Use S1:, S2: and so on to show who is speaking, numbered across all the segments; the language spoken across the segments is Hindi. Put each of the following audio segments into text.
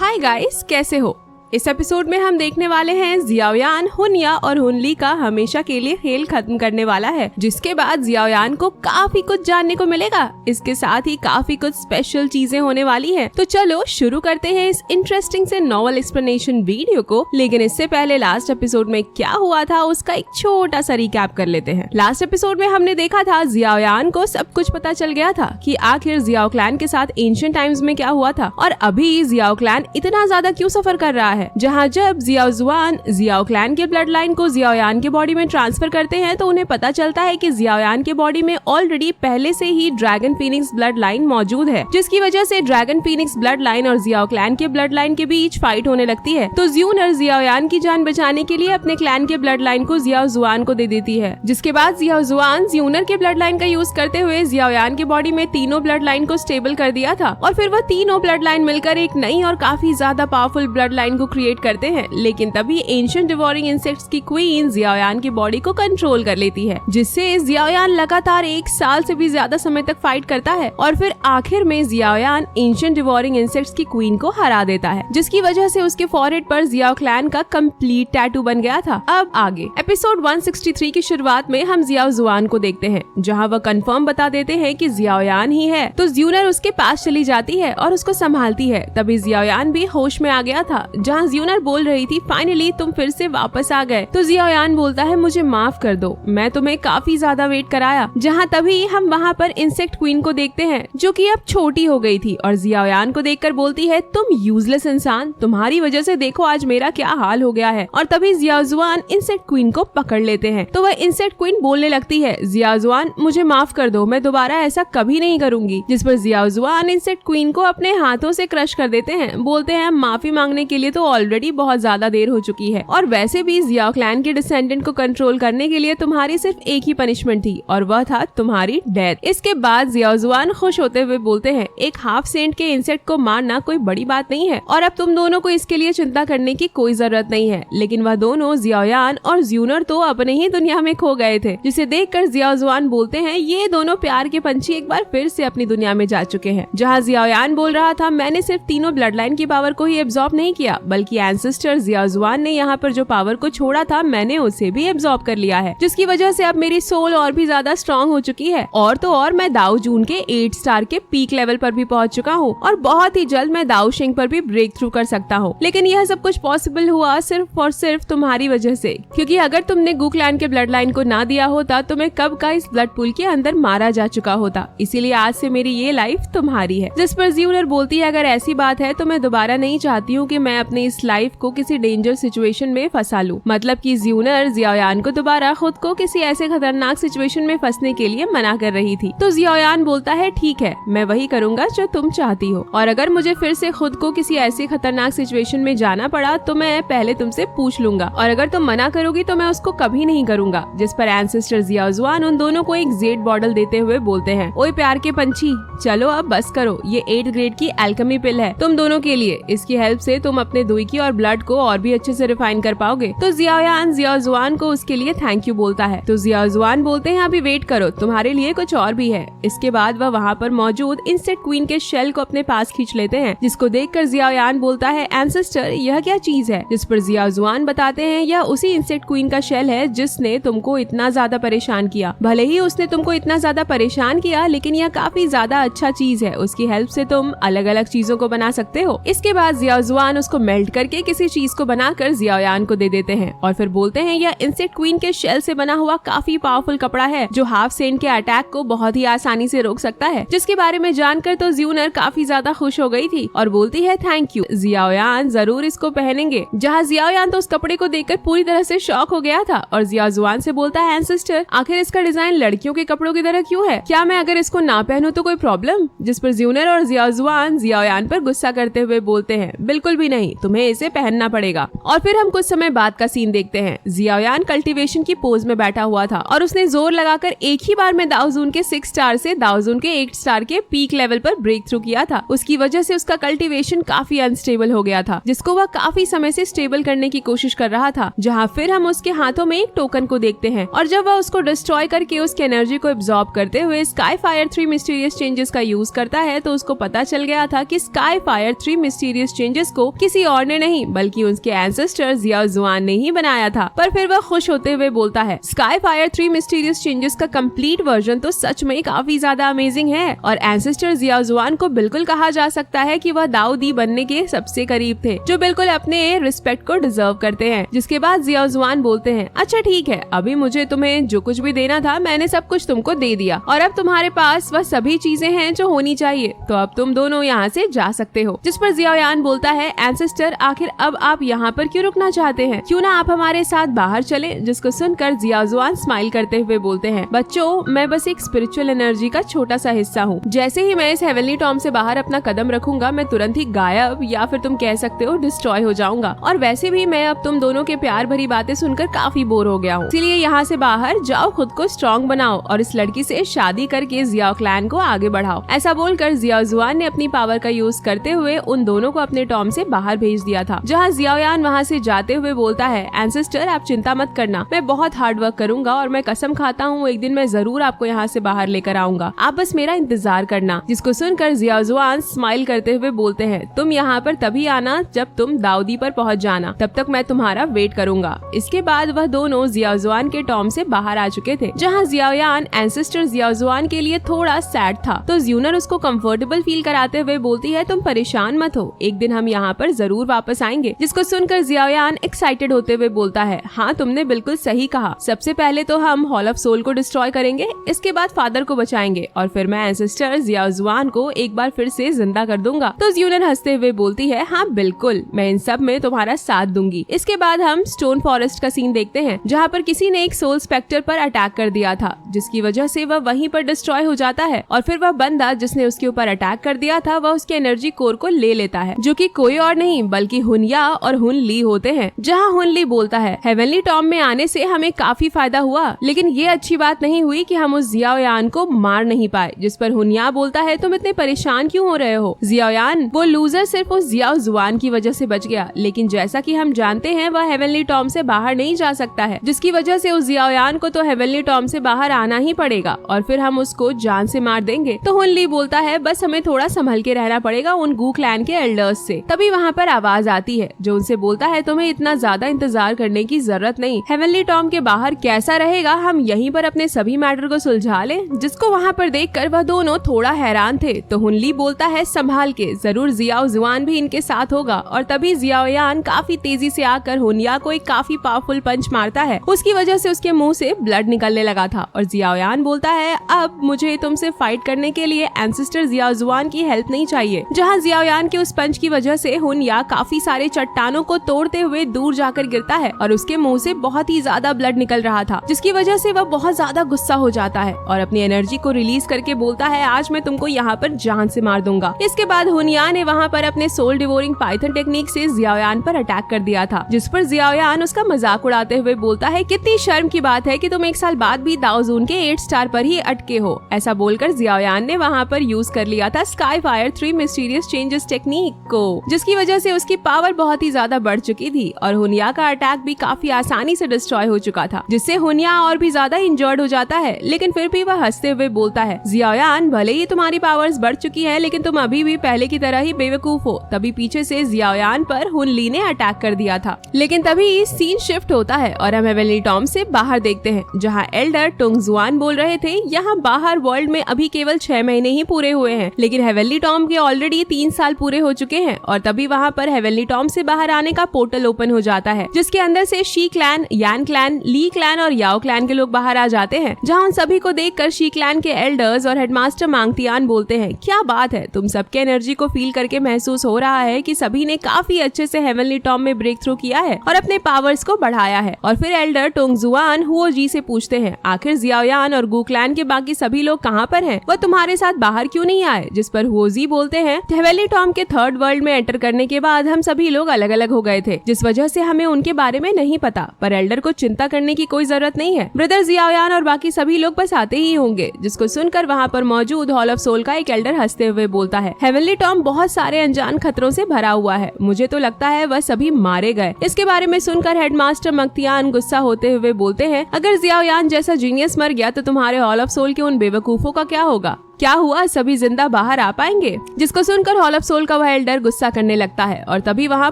S1: हाय गाइस, कैसे हो? इस एपिसोड में हम देखने वाले हैं जियाओयान हुनिया और हुनली का हमेशा के लिए खेल खत्म करने वाला है, जिसके बाद जियाओयान को काफी कुछ जानने को मिलेगा। इसके साथ ही काफी कुछ स्पेशल चीजें होने वाली हैं। तो चलो शुरू करते हैं इस इंटरेस्टिंग से नॉवल एक्सप्लेनेशन वीडियो को। लेकिन इससे पहले लास्ट एपिसोड में क्या हुआ था उसका एक छोटा सा रिकैप कर लेते हैं। लास्ट एपिसोड में हमने देखा था जियाओयान को सब कुछ पता चल गया था कि आखिर जियाओ क्लैन के साथ एंशिएंट टाइम्स में क्या हुआ था और अभी जियाओ क्लैन इतना ज्यादा क्यों सफर कर रहा है। जहां जब जियाओ जुआन जियाओ क्लैन के ब्लड लाइन को जियाओयान के बॉडी में ट्रांसफर करते हैं तो उन्हें पता चलता है कि जियाओयान के बॉडी में ऑलरेडी पहले से ही ड्रैगन फीनिक्स ब्लड लाइन मौजूद है, जिसकी वजह से ड्रैगन फीनिक्स ब्लड लाइन और जियाओ क्लैन के ब्लड लाइन के बीच फाइट होने लगती है। तो ज्यूनर जियाओयान की जान बचाने के लिए अपने क्लैन के ब्लड लाइन को जियाओ जुआन को दे देती है, जिसके बाद जियाओ जुआन ज्यूनर के ब्लड लाइन का यूज करते हुए जियाओयान के बॉडी में तीनों ब्लड लाइन को स्टेबल कर दिया था और फिर वह तीनों ब्लड लाइन मिलकर एक नई और काफी ज्यादा पावरफुल ब्लड लाइन को क्रिएट करते हैं। लेकिन तभी एंशिएंट डिवोरिंग इंसेक्ट्स की क्वीन जियाओयान की बॉडी को कंट्रोल कर लेती है, जिससे जियाओयान लगातार 1 साल से भी ज्यादा समय तक फाइट करता है और फिर आखिर में जियाओयान एंशिएंट डिवोरिंग इंसेक्ट्स की क्वीन को हरा देता है, जिसकी वजह से उसके फॉरहेड पर जियाओ क्लैन का कंप्लीट टैटू बन गया था। अब आगे एपिसोड 163 की शुरुआत में हम जियाओ जुआन को देखते हैं, जहाँ वह कंफर्म बता देते हैं कि जियाओयान ही है। तो ज्यूनर उसके पास चली जाती है और उसको संभालती है। तभी जियाओयान भी होश में आ गया था। जहाँ ज्यूनर बोल रही थी फाइनली तुम फिर से वापस आ गए, तो जियाओयान बोलता है मुझे माफ कर दो, मैं तुम्हें काफी ज्यादा वेट कराया। जहाँ तभी हम वहाँ पर इंसेक्ट क्वीन को देखते हैं, जो कि अब छोटी हो गई थी और जियाओयान को देखकर बोलती है तुम यूजलेस इंसान, तुम्हारी वजह से देखो आज मेरा क्या हाल हो गया है। और तभी जियाओ जुआन इंसेक्ट क्वीन को पकड़ लेते हैं। तो वह इंसेक्ट क्वीन बोलने लगती है जियाओ जुआन मुझे माफ कर दो, मैं दोबारा ऐसा कभी नहीं करूंगी। जिस पर जियाओ जुआन इंसेक्ट क्वीन को अपने हाथों से क्रश कर देते हैं। बोलते हैं माफी मांगने के लिए तो ऑलरेडी बहुत ज्यादा देर हो चुकी है और वैसे भी जियाओ क्लैन के डिसेंडेंट को कंट्रोल करने के लिए तुम्हारी सिर्फ एक ही पनिशमेंट थी और वह था तुम्हारी डेथ। इसके बाद जियाओ जुआन खुश होते हुए बोलते हैं एक हाफ सेंट के इंसेक्ट को मारना कोई बड़ी बात नहीं है और अब तुम दोनों को इसके लिए चिंता करने की कोई जरूरत नहीं है। लेकिन वह दोनों जियाओयान और ज्यूनर तो अपने ही दुनिया में खो गए थे, जिसे देखकर जियाओ जुआन बोलते हैं ये दोनों प्यार के पंछी एक बार फिर से अपनी दुनिया में जा चुके हैं। जहाँ जियाओयान बोल रहा था मैंने सिर्फ तीनों ब्लड लाइन की पावर को ही एब्जॉर्ब नहीं किया, बल्कि एंसेस्टर जियाओ जुआन ने यहाँ पर जो पावर को छोड़ा था मैंने उसे भी एब्जॉर्ब कर लिया है, जिसकी वजह से अब मेरी सोल और भी ज्यादा स्ट्रॉन्ग हो चुकी है। और तो और मैं दाओ जून के 8 स्टार के पीक लेवल पर भी पहुंच चुका हूँ और बहुत ही जल्द मैं दाओ शिंग पर भी ब्रेक थ्रू कर सकता हूँ। लेकिन यह सब कुछ पॉसिबल हुआ सिर्फ और सिर्फ तुम्हारी वजह से, क्योंकि अगर तुमने गू क्लैन के ब्लड लाइन को ना दिया होता तो मैं कब का इस ब्लड पूल के अंदर मारा जा चुका होता। इसीलिए आज से मेरी ये लाइफ तुम्हारी है। जिस पर ज्यूनर बोलती है अगर ऐसी बात है तो मैं दोबारा नहीं चाहती हूँ कि मैं अपनी इस लाइफ को किसी डेंजर सिचुएशन में फंसा लूं। मतलब कि ज्यूनर जियाओयान को दोबारा खुद को किसी ऐसे खतरनाक सिचुएशन में फंसने के लिए मना कर रही थी। तो जियाओयान बोलता है ठीक है, मैं वही करूंगा जो तुम चाहती हो और अगर मुझे फिर से खुद को किसी ऐसी खतरनाक सिचुएशन में जाना पड़ा तो मैं पहले तुमसे पूछ लूंगा और अगर तुम मना करोगी तो मैं उसको कभी नहीं करूंगा। जिस पर एंसेस्टर जियाओ जुआन उन दोनों को एक जेड बॉटल देते हुए बोलते हैं ओए प्यार के पंछी, चलो अब बस करो, ये 8th ग्रेड की एल्केमी पिल है तुम दोनों के लिए। इसकी हेल्प से तुम अपने दुई और ब्लड को और भी अच्छे से रिफाइन कर पाओगे। तो जियाओयान जियाओ जुआन को उसके लिए थैंक यू बोलता है। तो जियाओ जुआन बोलते हैं अभी वेट करो, तुम्हारे लिए कुछ और भी है। इसके बाद वह वहाँ पर मौजूद इंसेक्ट क्वीन के शेल को अपने पास खींच लेते हैं, जिसको देखकर जियाओयान बोलता है एंसेस्टर यह क्या चीज है। जिस पर जियाओ जुआन बताते हैं यह उसी इंसेक्ट क्वीन का शेल है जिसने तुमको इतना ज्यादा परेशान किया। भले ही उसने तुमको इतना ज्यादा परेशान किया लेकिन यह काफी ज्यादा अच्छा चीज है, उसकी हेल्प से तुम अलग अलग चीजों को बना सकते हो। इसके बाद जियाओ जुआन उसको मेल्ट करके किसी चीज को बनाकर जियाओयान को दे देते हैं और फिर बोलते हैं यह इंसेक्ट क्वीन के शेल से बना हुआ काफी पावरफुल कपड़ा है जो हाफ सेंट के अटैक को बहुत ही आसानी से रोक सकता है। जिसके बारे में जानकर तो ज्यूनर काफी ज्यादा खुश हो गई थी और बोलती है थैंक यू, जियाओयान जरूर इसको पहनेंगे। जहाँ जियाओयान तो उस कपड़े को देखकर पूरी तरह से शॉक हो गया था और जियाओ जुआन से बोलता है एंसेस्टर आखिर इसका डिजाइन लड़कियों के कपड़ों की तरह क्यों है, क्या मैं अगर इसको ना पहनूं तो कोई प्रॉब्लम। जिस पर ज्यूनर और जियाओ जुआन जियाओयान पर गुस्सा करते हुए बोलते हैं बिल्कुल भी नहीं, तुम्हें इसे पहनना पड़ेगा। और फिर हम कुछ समय बाद का सीन देखते हैं। जियाओयान कल्टीवेशन की पोज में बैठा हुआ था और उसने जोर लगाकर एक ही बार में दाओजून के 6 स्टार से दाओजून के 8 स्टार के पीक लेवल पर ब्रेक थ्रू किया था। उसकी वजह से उसका कल्टीवेशन काफी अनस्टेबल हो गया था, जिसको वह काफी समय से स्टेबल करने की कोशिश कर रहा था। जहाँ फिर हम उसके हाथों में एक टोकन को देखते हैं और जब वह उसको डिस्ट्रॉय करके उसकी एनर्जी को एब्जॉर्ब करते हुए स्काई फायर 3 मिस्टीरियस चेंजेस का यूज करता है, तो उसको पता चल गया था कि स्काई फायर 3 मिस्टीरियस चेंजेस को किसी और ने नहीं बल्कि उसके एंसेस्टर जियाओ जुआन ने ही बनाया था। पर फिर वह खुश होते हुए बोलता है, स्काई फायर 3 मिस्टीरियस चेंजेस का कंप्लीट वर्जन तो सच में काफी ज्यादा अमेजिंग है और एंसेस्टर जियाओ जुआन को बिल्कुल कहा जा सकता है कि वह दाऊ दी बनने के सबसे करीब थे, जो बिल्कुल अपने रिस्पेक्ट को डिजर्व करते हैं। जिसके बाद जियाओ जुआन बोलते हैं, अच्छा ठीक है, अभी मुझे तुम्हें जो कुछ भी देना था मैंने सब कुछ तुमको दे दिया और अब तुम्हारे पास वह सभी चीजें हैं जो होनी चाहिए, तो अब तुम दोनों यहाँ से जा सकते हो। जिस पर जियाओयान बोलता है, एंसेस्टर आखिर अब आप यहाँ पर क्यों रुकना चाहते हैं, क्यों ना आप हमारे साथ बाहर चले। जिसको सुनकर जियाओ जुआन स्माइल करते हुए बोलते हैं, बच्चों मैं बस एक स्पिरिचुअल एनर्जी का छोटा सा हिस्सा हूँ। जैसे ही मैं इस हेवनली टॉम से बाहर अपना कदम रखूंगा मैं तुरंत ही गायब या फिर तुम कह सकते हो डिस्ट्रॉय हो जाऊंगा। और वैसे भी मैं अब तुम दोनों के प्यार भरी बातें सुनकर काफी बोर हो गया हूँ, इसीलिए यहाँ से बाहर जाओ, खुद को स्ट्रॉन्ग बनाओ और इस लड़की से शादी करके जियाओ क्लैन को आगे बढ़ाओ। ऐसा बोलकर जियाओ जुआन ने अपनी पावर का यूज करते हुए उन दोनों को अपने टॉम से बाहर भेज दिया था। जहाँ जियाओयान वहाँ से जाते हुए बोलता है, एंसेस्टर आप चिंता मत करना, मैं बहुत हार्ड वर्क करूंगा और मैं कसम खाता हूँ एक दिन मैं जरूर आपको यहाँ से बाहर लेकर आऊंगा, आप बस मेरा इंतजार करना। जिसको सुनकर जियाओ जुआन स्माइल करते हुए बोलते हैं, तुम यहाँ पर तभी आना जब तुम दाऊदी पर पहुँच जाना, तब तक मैं तुम्हारा वेट करूंगा। इसके बाद वह दोनों जियाओ जुआन के टॉम से बाहर आ चुके थे। जहाँ जियाओयान एंसेस्टर जियाओ जुआन के लिए थोड़ा सैड था, तो ज्यूनर उसको कंफर्टेबल फील कराते हुए बोलती है, तुम परेशान मत हो, एक दिन हम यहाँ पर जरूर वापस आएंगे। जिसको सुनकर जियाओयान एक्साइटेड होते हुए बोलता है, हाँ तुमने बिल्कुल सही कहा, सबसे पहले तो हम हॉल ऑफ सोल को डिस्ट्रॉय करेंगे, इसके बाद फादर को बचाएंगे और फिर मैं एंसेस्टर जियाओ जुआन को एक बार फिर से जिंदा कर दूंगा। तो ज्यूनर हंसते हुए बोलती है, हाँ बिल्कुल, मैं इन सब में तुम्हारा साथ दूंगी। इसके बाद हम स्टोन फॉरेस्ट का सीन देखते हैं, जहाँ पर किसी ने एक सोल स्पेक्टर पर अटैक कर दिया था, जिसकी वजह से वह वहीं पर डिस्ट्रॉय हो जाता है और फिर वह बंदा जिसने उसके ऊपर अटैक कर दिया था वह उसके एनर्जी कोर को ले लेता है, जो कि कोई और नहीं बल्कि हुनिया और हुन ली होते हैं। जहाँ हुन ली बोलता है, हेवनली टॉम में आने से हमें काफी फायदा हुआ, लेकिन ये अच्छी बात नहीं हुई कि हम उस जियाओयान को मार नहीं पाए। जिस पर हुनिया बोलता है, तुम इतने परेशान क्यों हो रहे हो जियाओयान, वो लूजर सिर्फ उस जियाओ जुआन की वजह से बच गया, लेकिन जैसा कि हम जानते हैं वह हेवनली टॉम से बाहर नहीं जा सकता है, जिसकी वजह से उस जियाओयान को तो हेवनली टॉम से बाहर आना ही पड़ेगा और फिर हम उसको जान से मार देंगे। तो हुन ली बोलता है, बस हमें थोड़ा संभल के रहना पड़ेगा उन गू क्लैन के एल्डर्स से। तभी वहाँ पर आवाज आती है जो उनसे बोलता है, तुम्हें इतना ज्यादा इंतजार करने की जरूरत नहीं, हेवनली टॉम के बाहर कैसा रहेगा, हम यहीं पर अपने सभी मैटर को सुलझा लें। जिसको वहाँ पर देखकर वह दोनों थोड़ा हैरान थे। तो हुन ली बोलता है, संभाल के, जरूर जियाओ जुआन भी इनके साथ होगा। और तभी जियाओयान काफी तेजी से आकर हुनिया को एक काफी पावरफुल पंच मारता है, उसकी वजह से उसके मुंह से ब्लड निकलने लगा था और जियाओयान बोलता है, अब मुझे तुमसे फाइट करने के लिए एंसेस्टर जियाओ जुआन की हेल्प नहीं चाहिए। जहाँ जियाओयान के उस पंच की वजह से हुनिया काफी सारे चट्टानों को तोड़ते हुए दूर जाकर गिरता है और उसके मुंह से बहुत ही ज्यादा ब्लड निकल रहा था, जिसकी वजह से वह बहुत ज्यादा गुस्सा हो जाता है और अपनी एनर्जी को रिलीज करके बोलता है, आज मैं तुमको यहाँ पर जान से मार दूंगा। इसके बाद हुनिया ने वहाँ पर अपने सोल डिवोरिंग पाइथन टेक्निक से जियाओयान पर अटैक कर दिया था, जिस पर जियाओयान उसका मजाक उड़ाते हुए बोलता है, कितनी शर्म की बात है कि तुम 1 साल बाद भी दाओजून के 8 स्टार पर ही अटके हो। ऐसा बोलकर जियाओयान ने वहाँ पर यूज कर लिया था sky fire 3 mysterious changes technique को, जिसकी वजह से उसकी पावर बहुत ही ज्यादा बढ़ चुकी थी और हुनिया का अटैक भी काफी आसानी से डिस्ट्रॉय हो चुका था, जिससे हुनिया और भी ज्यादा इंजर्ड हो जाता है। लेकिन फिर भी वह हंसते हुए बोलता है, जियाओयान भले ही तुम्हारी पावर्स बढ़ चुकी है, लेकिन तुम अभी भी पहले की तरह ही बेवकूफ हो। तभी पीछे से जियाओयान पर हुन ली ने अटैक कर दिया था। लेकिन तभी सीन शिफ्ट होता है और हम हेवनली टॉम से बाहर देखते हैं, जहाँ एल्डर टोंग जुआन बोल रहे थे, यहाँ बाहर वर्ल्ड में अभी केवल 6 महीने ही पूरे हुए हैं, लेकिन हेवनली टॉम के ऑलरेडी 3 साल पूरे हो चुके हैं। और तभी वहाँ पर हेवनली टॉम से बाहर आने का पोर्टल ओपन हो जाता है, जिसके अंदर से शी क्लैन, यान क्लैन, ली क्लैन और याओ क्लैन के लोग बाहर आ जाते हैं। जहाँ उन सभी को देखकर शी क्लैन के एल्डर्स और हेडमास्टर मांगतियान बोलते हैं, क्या बात है, तुम सबके एनर्जी को फील करके महसूस हो रहा है कि सभी ने काफी अच्छे से हेवनली टॉम में ब्रेक थ्रू किया है और अपने पावर्स को बढ़ाया है। और फिर एल्डर टोंग जुआन हुओ जी से पूछते हैं, आखिर जियाओयान और गू क्लैन के बाकी सभी लोग कहाँ पर हैं? वह तुम्हारे साथ बाहर क्यों नहीं आए? जिस पर हुओ जी बोलते हैं, हेवनली टॉम के 3rd वर्ल्ड में एंटर करने के बाद बाद हम सभी लोग अलग अलग हो गए थे, जिस वजह से हमें उनके बारे में नहीं पता, पर एल्डर को चिंता करने की कोई जरूरत नहीं है। ब्रदर जियाओयान और बाकी सभी लोग बस आते ही होंगे। जिसको सुनकर वहाँ पर मौजूद हॉल ऑफ सोल का एक एल्डर हंसते हुए बोलता है, हेवनली टॉम बहुत सारे अनजान खतरों से भरा हुआ है, मुझे तो लगता है वह सभी मारे गए। इसके बारे में सुनकर हेडमास्टर मंगतियान गुस्सा होते हुए बोलते हैं, अगर जियाओयान जैसा जीनियस मर गया तो तुम्हारे हॉल ऑफ सोल के उन बेवकूफों का क्या होगा? क्या हुआ, सभी जिंदा बाहर आ पाएंगे? जिसको सुनकर हॉल ऑफ सोल का वह एल्डर गुस्सा करने लगता है और तभी वहाँ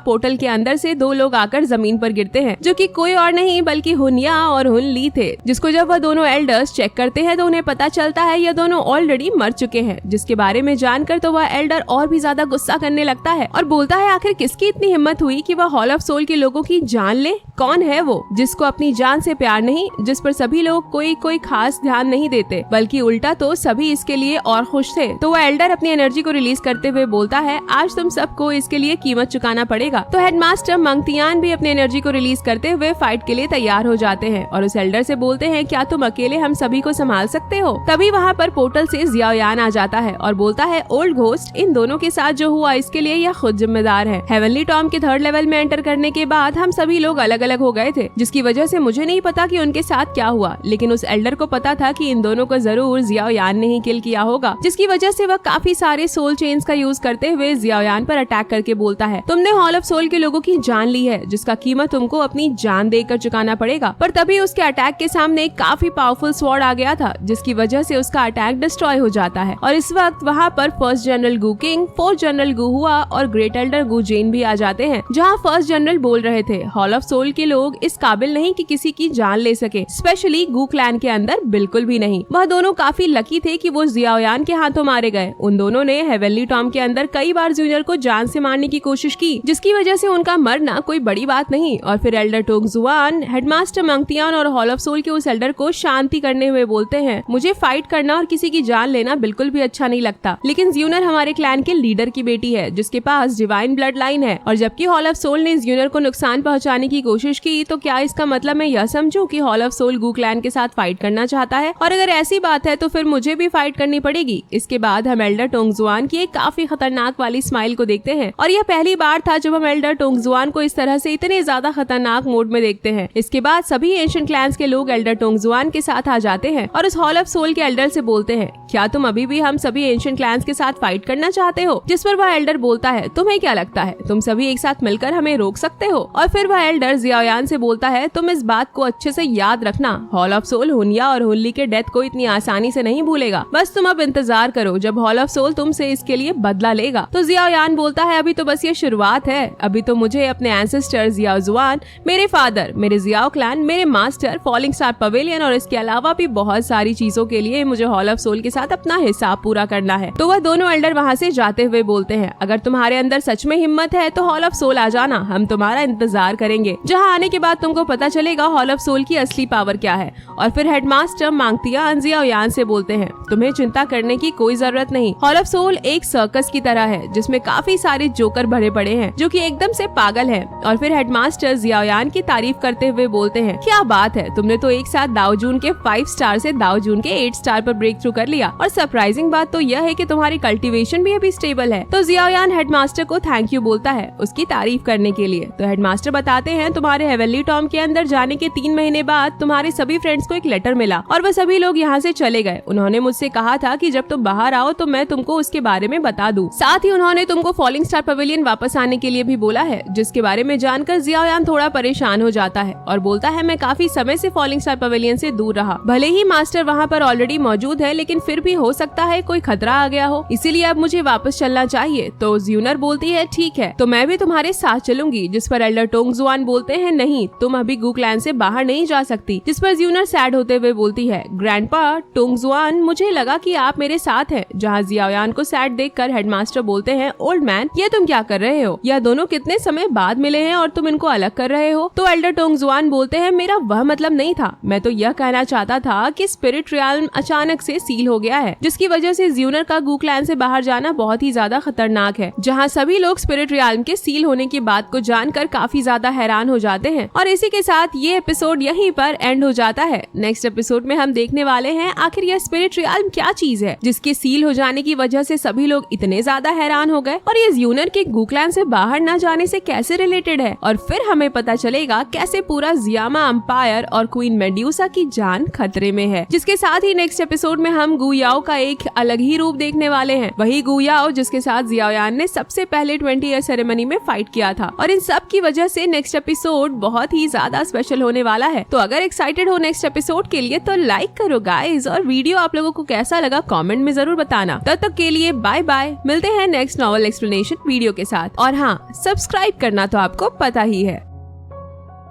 S1: पोर्टल के अंदर से दो लोग आकर जमीन पर गिरते हैं, जो कि कोई और नहीं बल्कि हुनिया और हुन ली थे। जिसको जब वह दोनों एल्डर्स चेक करते हैं तो उन्हें पता चलता है ये दोनों ऑलरेडी मर चुके हैं। जिसके बारे में जानकर तो वह एल्डर और भी ज्यादा गुस्सा करने लगता है और बोलता है, आखिर किसकी इतनी हिम्मत हुई कि वह हॉल ऑफ सोल के लोगों की जान ले? कौन है वो जिसको अपनी जान से प्यार नहीं, जिस पर सभी लोग कोई खास ध्यान नहीं देते, बल्कि उल्टा तो सभी इसके लिए और खुश थे। तो वह एल्डर अपनी एनर्जी को रिलीज करते हुए बोलता है, आज तुम सबको इसके लिए कीमत चुकाना पड़ेगा। तो हेडमास्टर मंगतियान भी अपनी एनर्जी को रिलीज करते हुए फाइट के लिए तैयार हो जाते हैं और उस एल्डर से बोलते हैं, क्या तुम अकेले हम सभी को संभाल सकते हो? तभी वहाँ पर पोर्टल से जियाओयान आ जाता है और बोलता है, ओल्ड घोस्ट, इन दोनों के साथ जो हुआ इसके लिए यह खुद जिम्मेदार है। हेवनली टॉम के 3rd लेवल में एंटर करने के बाद हम सभी लोग अलग अलग हो गए थे, जिसकी वजह से मुझे नहीं पता कि उनके साथ क्या हुआ, लेकिन उस एल्डर को पता था कि इन दोनों को जरूर जियाओयान ने ही किल किया होगा, जिसकी वजह से वह काफी सारे सोल चेन्स का यूज करते हुए जियाओयान पर अटैक करके बोलता है, तुमने हॉल ऑफ सोल के लोगों की जान ली है, जिसका कीमत तुमको अपनी जान देकर चुकाना पड़ेगा। पर तभी उसके अटैक के सामने एक काफी पावरफुल स्वॉर्ड आ गया था, जिसकी वजह से उसका अटैक डिस्ट्रॉय हो जाता है। और इस वक्त वहाँ पर 1st जनरल गू किंग, 4th जनरल गू हुआ और ग्रेट एल्डर गू जेन भी आ जाते हैं। जहाँ 1st जनरल बोल रहे थे, हॉल ऑफ सोल के लोग इस काबिल नहीं कि किसी की जान ले सके, स्पेशली गू क्लैन के अंदर बिल्कुल भी नहीं। वह दोनों काफी लकी थे कि वो जियाओयान के हाथों मारे गए। उन दोनों ने हेवनली टॉम के अंदर कई बार जूनियर को जान से मारने की कोशिश की, जिसकी वजह से उनका मरना कोई बड़ी बात नहीं। और फिर एल्डर टोंगजुआन, हेडमास्टर मंगतियान और हॉल ऑफ सोल के उस एल्डर को शांति करने हुए बोलते हैं, मुझे फाइट करना और किसी की जान लेना बिल्कुल भी अच्छा नहीं लगता, लेकिन ज्यूनर हमारे क्लैन के लीडर की बेटी है, जिसके पास डिवाइन ब्लड लाइन है, और जबकि हॉल ऑफ सोल ने ज्यूनर को नुकसान पहुंचाने की कोशिश की, तो क्या इसका मतलब मैं यह समझूं कि हॉल ऑफ सोल गू क्लैन के साथ फाइट करना चाहता है? और अगर ऐसी बात है तो फिर मुझे भी फाइट करनी पड़ेगी। इसके बाद हम एल्डर टोंगजुआन की एक काफी खतरनाक वाली स्माइल को देखते हैं, और यह पहली बार था जब हम एल्डर टोंगजुआन को इस तरह से इतने ज्यादा खतरनाक मोड में देखते हैं। इसके बाद सभी एंशिएंट क्लैंस के लोग एल्डर टोंगजुआन के साथ आ जाते हैं और उस हॉल ऑफ सोल के एल्डर से बोलते हैं, क्या तुम अभी भी हम सभी एंशिएंट क्लैंस के साथ फाइट करना चाहते हो? जिस पर वह एल्डर बोलता है, तुम्हें क्या लगता है तुम सभी एक साथ मिलकर हमें रोक सकते हो? और फिर वह एल्डर जियाओयान से बोलता है, तुम इस बात को अच्छे से याद रखना, हॉल ऑफ सोल हुनिया और हुनली के डेथ को इतनी आसानी से नहीं भूलेगा, बस तुम अब इंतजार करो जब हॉल ऑफ सोल तुमसे इसके लिए बदला लेगा। तो जियाओयान बोलता है, अभी तो बस ये शुरुआत है, अभी तो मुझे अपने एंसेस्टर जियाओजुआन, मेरे फादर, मेरे जियाओ क्लैन, मेरे मास्टर, फॉलिंग स्टार पवेलियन और इसके अलावा भी बहुत सारी चीजों के लिए मुझे हॉल ऑफ सोल के साथ अपना हिसाब पूरा करना है। तो वह दोनों एल्डर वहाँ से जाते हुए बोलते हैं, अगर तुम्हारे अंदर सच में हिम्मत है तो हॉल ऑफ सोल आ जाना, हम तुम्हारा इंतजार करेंगे, जहाँ आने के बाद तुमको पता चलेगा हॉल ऑफ सोल की असली पावर क्या है। और फिर हेडमास्टर मंगतियान जियाओयान से बोलते हैं, तुम्हें चिंता करने की कोई जरूरत नहीं, हॉल ऑफ सोल एक सर्कस की तरह है जिसमें काफी सारे जोकर भरे पड़े हैं जो कि एकदम से पागल है। और फिर हेडमास्टर जियाओयान की तारीफ करते हुए बोलते हैं, क्या बात है, तुमने तो एक साथ दाओ जून के 5 स्टार से दाओ जून के 8 स्टार पर ब्रेक थ्रू कर लिया, और सरप्राइजिंग बात तो यह है कि तुम्हारी कल्टीवेशन भी अभी स्टेबल है। तो जियाओयान हेडमास्टर को थैंक यू बोलता है उसकी तारीफ करने के लिए। तो हेडमास्टर बताते हैं, तुम्हारे हेवनली टॉम के अंदर जाने के 3 महीने बाद तुम्हारे सभी फ्रेंड्स को एक लेटर मिला और वह सभी लोग यहाँ से चले गए। उन्होंने मुझसे कहा था कि जब तुम बाहर आओ तो मैं तुमको उसके बारे में बता दूं। साथ ही उन्होंने तुमको फॉलिंग स्टार पवेलियन वापस आने के लिए भी बोला है, जिसके बारे में जानकर जियाओयान थोड़ा परेशान हो जाता है और बोलता है, मैं काफी समय से फॉलिंग स्टार पवेलियन से दूर रहा, भले ही मास्टर वहाँ पर ऑलरेडी मौजूद है, लेकिन फिर भी हो सकता है कोई खतरा आ गया हो, इसीलिए अब मुझे वापस चलना चाहिए। तो ज्यूनर बोलती है, ठीक है, तो मैं भी तुम्हारे साथ चलूंगी। जिस पर एल्डर टोंगजुआन बोलते हैं, नहीं, तुम अभी गू क्लैन से बाहर नहीं जा सकती। जिस पर ज्यूनर सैड होते हुए बोलती है, ग्रैंडपा टोंगजुआन, मुझे लगा कि आप मेरे साथ हैं। जहाँ जियाओयान को सैड देखकर हेडमास्टर बोलते हैं, ओल्ड मैन, ये तुम क्या कर रहे हो? यह दोनों कितने समय बाद मिले हैं और तुम इनको अलग कर रहे हो? तो एल्डर टोंगजुआन बोलते हैं, मेरा वह मतलब नहीं था, मैं तो यह कहना चाहता था कि स्पिरिट रियल्म अचानक से सील हो गया है, जिसकी वजह से ज्यूनर का गू क्लैन से बाहर जाना बहुत ही ज्यादा खतरनाक है। जहाँ सभी लोग स्पिरिट रियल्म के सील होने की बात को जानकर काफी ज्यादा हैरान हो जाते हैं। और इसी के साथ ये एपिसोड यहीं पर एंड हो जाता है। नेक्स्ट एपिसोड में हम देखने वाले हैं आखिर यह स्पिरिट रियल्म क्या चीज चीज है जिसके सील हो जाने की वजह से सभी लोग इतने ज्यादा हैरान हो गए और ये ज़्यूनर के गुकलैंड से बाहर न जाने से कैसे रिलेटेड है। और फिर हमें पता चलेगा कैसे पूरा ज़ियामा एम्पायर और क्वीन मेड्यूसा की जान खतरे में है। जिसके साथ ही नेक्स्ट एपिसोड में हम गु याओ का एक अलग ही रूप देखने वाले हैं, वही गु याओ जिसके साथ जियाओयान ने सबसे पहले 20 ईयर सेरेमनी में फाइट किया था। और इन सब की वजह से नेक्स्ट एपिसोड बहुत ही ज्यादा स्पेशल होने वाला है। तो अगर एक्साइटेड हो नेक्स्ट एपिसोड के लिए तो लाइक करो गाइस, और वीडियो आप लोगों को कैसा लगा कमेंट में जरूर बताना। तब तक के लिए बाय बाय, मिलते हैं नेक्स्ट नॉवल एक्सप्लेनेशन वीडियो के साथ। और हाँ, सब्सक्राइब करना तो आपको पता ही है।